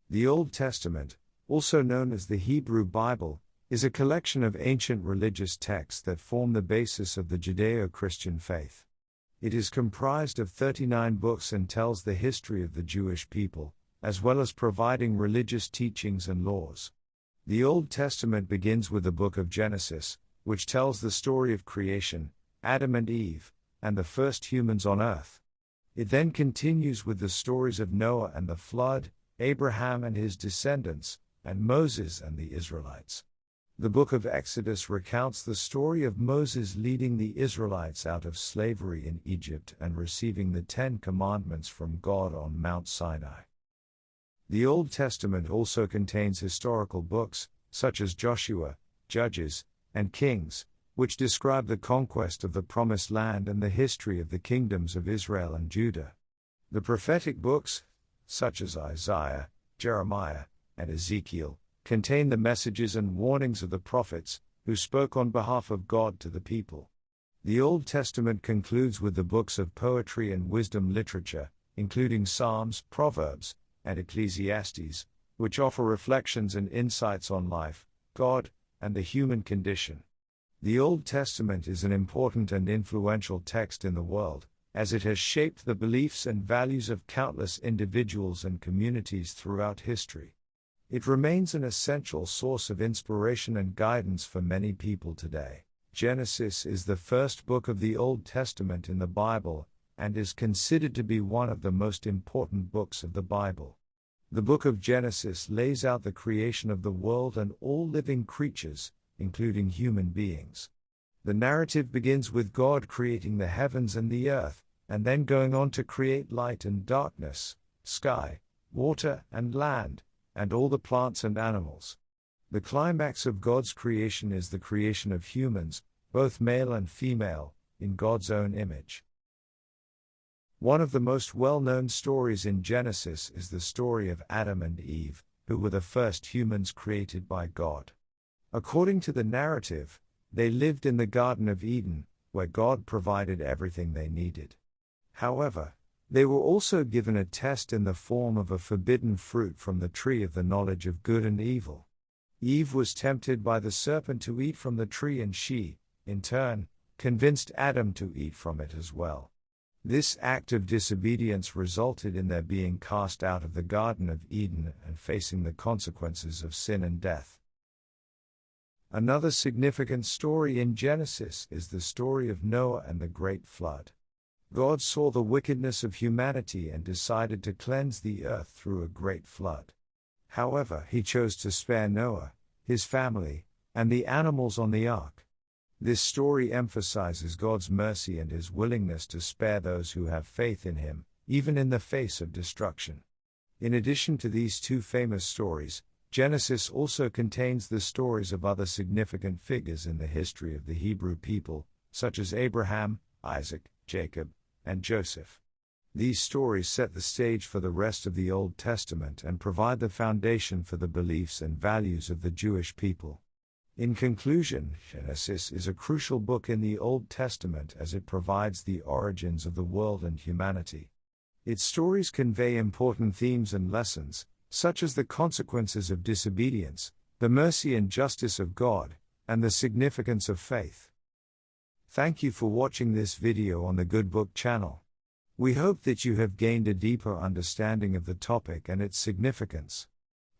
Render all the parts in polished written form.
The Old Testament, also known as the Hebrew Bible, is a collection of ancient religious texts that form the basis of the Judeo-Christian faith. It is comprised of 39 books and tells the history of the Jewish people, as well as providing religious teachings and laws. The Old Testament begins with the book of Genesis, which tells the story of creation, Adam and Eve, and the first humans on earth. It then continues with the stories of Noah and the flood, Abraham and his descendants, and Moses and the Israelites. The book of Exodus recounts the story of Moses leading the Israelites out of slavery in Egypt and receiving the 10 Commandments from God on Mount Sinai. The Old Testament also contains historical books, such as Joshua, Judges, and Kings, which describe the conquest of the Promised Land and the history of the kingdoms of Israel and Judah. The prophetic books, such as Isaiah, Jeremiah, and Ezekiel, contain the messages and warnings of the prophets, who spoke on behalf of God to the people. The Old Testament concludes with the books of poetry and wisdom literature, including Psalms, Proverbs, and Ecclesiastes, which offer reflections and insights on life, God, and the human condition. The Old Testament is an important and influential text in the world, as it has shaped the beliefs and values of countless individuals and communities throughout history. It remains an essential source of inspiration and guidance for many people today. Genesis is the first book of the Old Testament in the Bible, and is considered to be one of the most important books of the Bible. The book of Genesis lays out the creation of the world and all living creatures, including human beings. The narrative begins with God creating the heavens and the earth, and then going on to create light and darkness, sky, water and land, and all the plants and animals. The climax of God's creation is the creation of humans, both male and female, in God's own image. One of the most well-known stories in Genesis is the story of Adam and Eve, who were the first humans created by God. According to the narrative, they lived in the Garden of Eden, where God provided everything they needed. However, they were also given a test in the form of a forbidden fruit from the tree of the knowledge of good and evil. Eve was tempted by the serpent to eat from the tree, and she, in turn, convinced Adam to eat from it as well. This act of disobedience resulted in their being cast out of the Garden of Eden and facing the consequences of sin and death. Another significant story in Genesis is the story of Noah and the Great Flood. God saw the wickedness of humanity and decided to cleanse the earth through a great flood. However, he chose to spare Noah, his family, and the animals on the ark. This story emphasizes God's mercy and his willingness to spare those who have faith in him, even in the face of destruction. In addition to these two famous stories, Genesis also contains the stories of other significant figures in the history of the Hebrew people, such as Abraham, Isaac, Jacob, and Joseph. These stories set the stage for the rest of the Old Testament and provide the foundation for the beliefs and values of the Jewish people. In conclusion, Genesis is a crucial book in the Old Testament as it provides the origins of the world and humanity. Its stories convey important themes and lessons, such as the consequences of disobedience, the mercy and justice of God, and the significance of faith. Thank you for watching this video on the Good Book channel. We hope that you have gained a deeper understanding of the topic and its significance.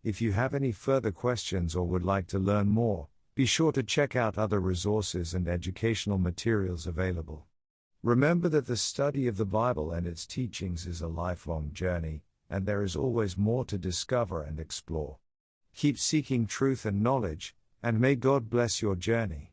If you have any further questions or would like to learn more, be sure to check out other resources and educational materials available. Remember that the study of the Bible and its teachings is a lifelong journey, and there is always more to discover and explore. Keep seeking truth and knowledge, and may God bless your journey.